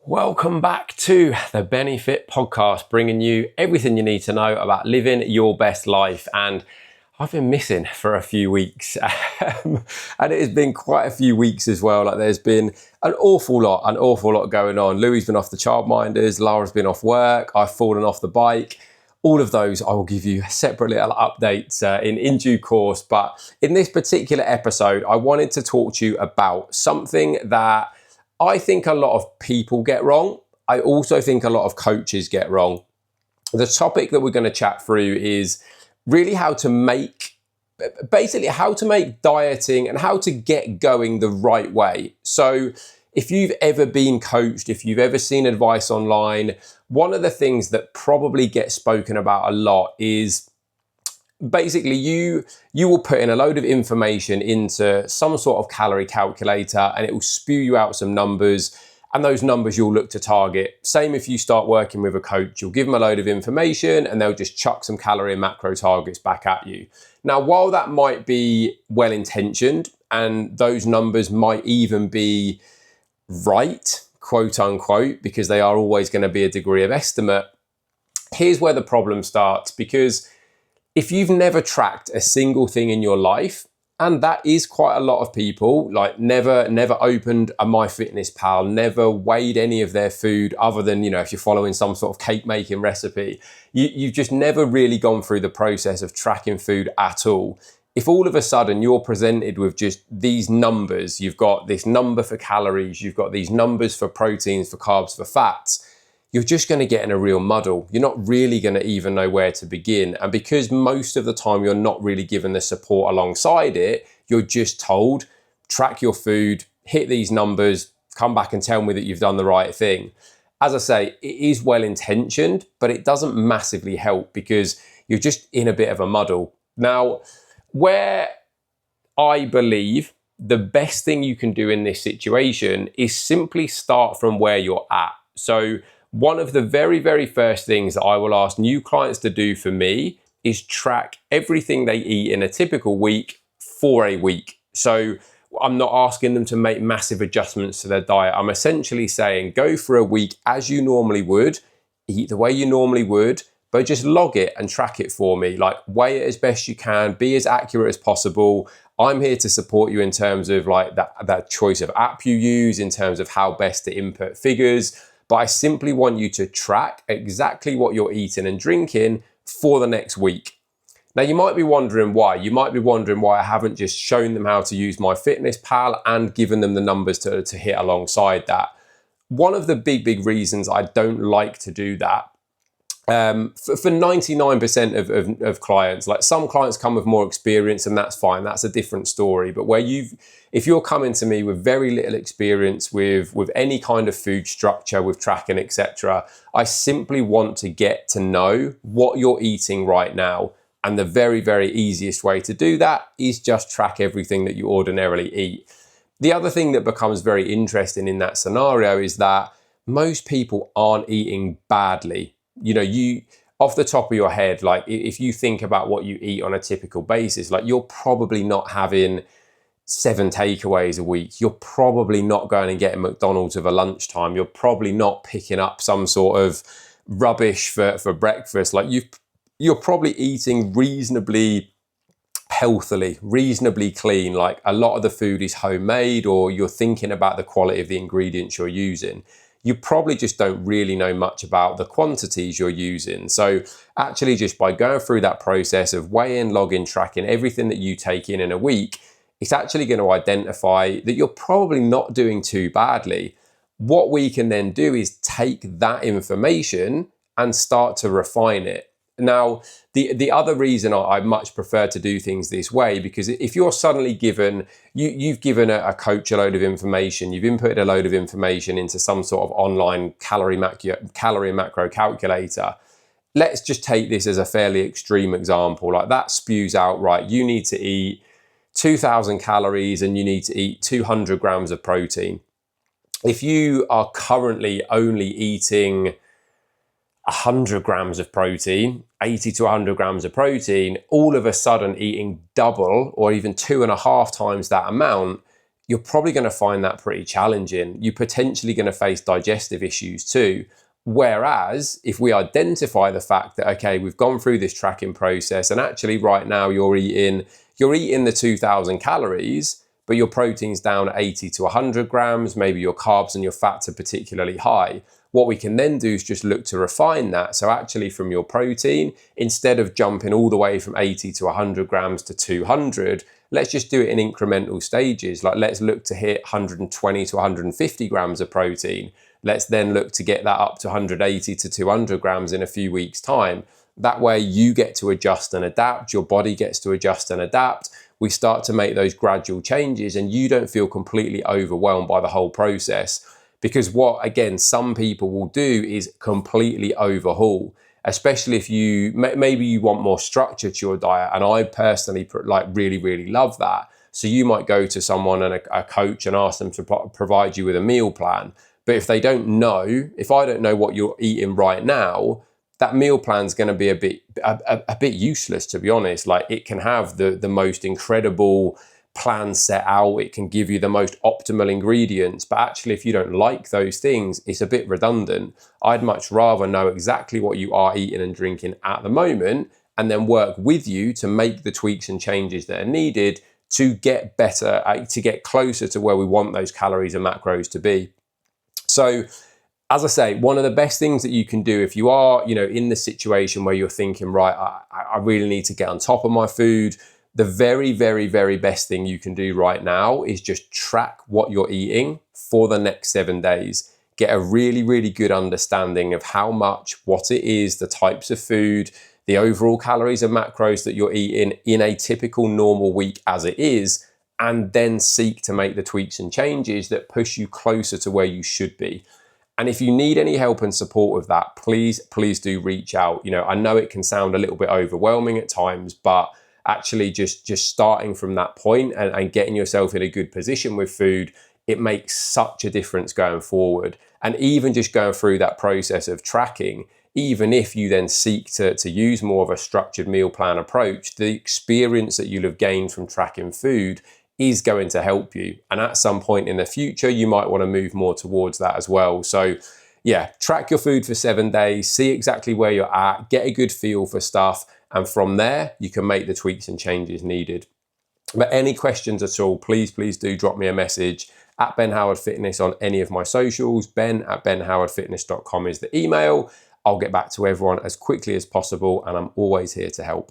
Welcome back to the Benefit Podcast, bringing you everything you need to know about living your best life. And I've been missing for a few weeks, and it has been quite a few weeks as well. Like there's been an awful lot going on. Louie's been off the childminders, Lara's been off work, I've fallen off the bike. All of those I will give you separate little updates in due course. But in this particular episode, I wanted to talk to you about something that I think a lot of people get wrong. I also think a lot of coaches get wrong. The topic that we're going to chat through is really how to make dieting and how to get going the right way. So if you've ever been coached, if you've ever seen advice online, one of the things that probably gets spoken about a lot is basically you will put in a load of information into some sort of calorie calculator and it will spew you out some numbers, and those numbers you'll look to target. Same if you start working with a coach, you'll give them a load of information and they'll just chuck some calorie and macro targets back at you. Now, while that might be well intentioned and those numbers might even be right, quote unquote, because they are always going to be a degree of estimate, here's where the problem starts. Because if you've never tracked a single thing in your life, and that is quite a lot of people, like never opened a MyFitnessPal, never weighed any of their food other than, if you're following some sort of cake making recipe, you've just never really gone through the process of tracking food at all. If all of a sudden you're presented with just these numbers, you've got this number for calories, you've got these numbers for proteins, for carbs, for fats, you're just going to get in a real muddle. You're not really going to even know where to begin. And because most of the time you're not really given the support alongside it, you're just told, track your food, hit these numbers, come back and tell me that you've done the right thing. As I say, it is well intentioned, but it doesn't massively help because you're just in a bit of a muddle. Now, where I believe the best thing you can do in this situation is simply start from where you're at. So one of the very, very first things that I will ask new clients to do for me is track everything they eat in a typical week for a week. So I'm not asking them to make massive adjustments to their diet. I'm essentially saying go for a week as you normally would, eat the way you normally would, but just log it and track it for me. Like weigh it as best you can, be as accurate as possible. I'm here to support you in terms of like that choice of app you use, in terms of how best to input figures. But I simply want you to track exactly what you're eating and drinking for the next week. Now, you might be wondering why. You might be wondering why I haven't just shown them how to use MyFitnessPal and given them the numbers to hit alongside that. One of the big reasons I don't like to do that, for 99% of clients, like some clients come with more experience and that's fine, that's a different story. But if you're coming to me with very little experience with any kind of food structure, with tracking, etc., I simply want to get to know what you're eating right now. And the very, very easiest way to do that is just track everything that you ordinarily eat. The other thing that becomes very interesting in that scenario is that most people aren't eating badly. You off the top of your head, like if you think about what you eat on a typical basis, like you're probably not having 7 takeaways a week. You're probably not going and getting McDonald's over lunchtime. You're probably not picking up some sort of rubbish for breakfast. Like you're probably eating reasonably healthily, reasonably clean. Like a lot of the food is homemade, or you're thinking about the quality of the ingredients you're using. You probably just don't really know much about the quantities you're using. So actually just by going through that process of weighing, logging, tracking everything that you take in a week, it's actually going to identify that you're probably not doing too badly. What we can then do is take that information and start to refine it. Now, the other reason I much prefer to do things this way, because if you're suddenly given, you've given a coach a load of information, you've inputted a load of information into some sort of online calorie and macro calculator. Let's just take this as a fairly extreme example. Like that spews out, right, you need to eat 2,000 calories and you need to eat 200 grams of protein. If you are currently only eating 100 grams of protein, 80 to 100 grams of protein, all of a sudden eating double or even 2.5 times that amount, you're probably going to find that pretty challenging. You're potentially going to face digestive issues too. Whereas if we identify the fact that, okay, we've gone through this tracking process and actually right now you're eating the 2000 calories, but your protein's down at 80 to 100 grams, maybe your carbs and your fats are particularly high. What we can then do is just look to refine that. So actually from your protein, instead of jumping all the way from 80 to 100 grams to 200, let's just do it in incremental stages. Like let's look to hit 120 to 150 grams of protein. Let's then look to get that up to 180 to 200 grams in a few weeks' time. That way you get to adjust and adapt, your body gets to adjust and adapt. We start to make those gradual changes and you don't feel completely overwhelmed by the whole process. Because what, again, some people will do is completely overhaul, especially if maybe you want more structure to your diet. And I personally really, really love that. So you might go to someone and a coach and ask them to provide you with a meal plan. But if I don't know what you're eating right now, that meal plan is going to be a bit useless, to be honest. Like it can have the most incredible plan set out, it can give you the most optimal ingredients, but actually if you don't like those things, it's a bit redundant. I'd much rather know exactly what you are eating and drinking at the moment and then work with you to make the tweaks and changes that are needed to get better, to get closer to where we want those calories and macros to be. So as I say, one of the best things that you can do if you are, in the situation where you're thinking, right, I really need to get on top of my food, the very, very, very best thing you can do right now is just track what you're eating for the next 7 days. Get a really, really good understanding of how much, what it is, the types of food, the overall calories and macros that you're eating in a typical normal week as it is, and then seek to make the tweaks and changes that push you closer to where you should be. And if you need any help and support with that, please do reach out. I know it can sound a little bit overwhelming at times, but actually just starting from that point and getting yourself in a good position with food, it makes such a difference going forward. And even just going through that process of tracking, even if you then seek to use more of a structured meal plan approach, the experience that you'll have gained from tracking food is going to help you. And at some point in the future, you might want to move more towards that as well. So yeah, track your food for 7 days, see exactly where you're at, get a good feel for stuff. And from there, you can make the tweaks and changes needed. But any questions at all, please do drop me a message at Ben Howard Fitness on any of my socials. ben@benhowardfitness.com is the email. I'll get back to everyone as quickly as possible, and I'm always here to help.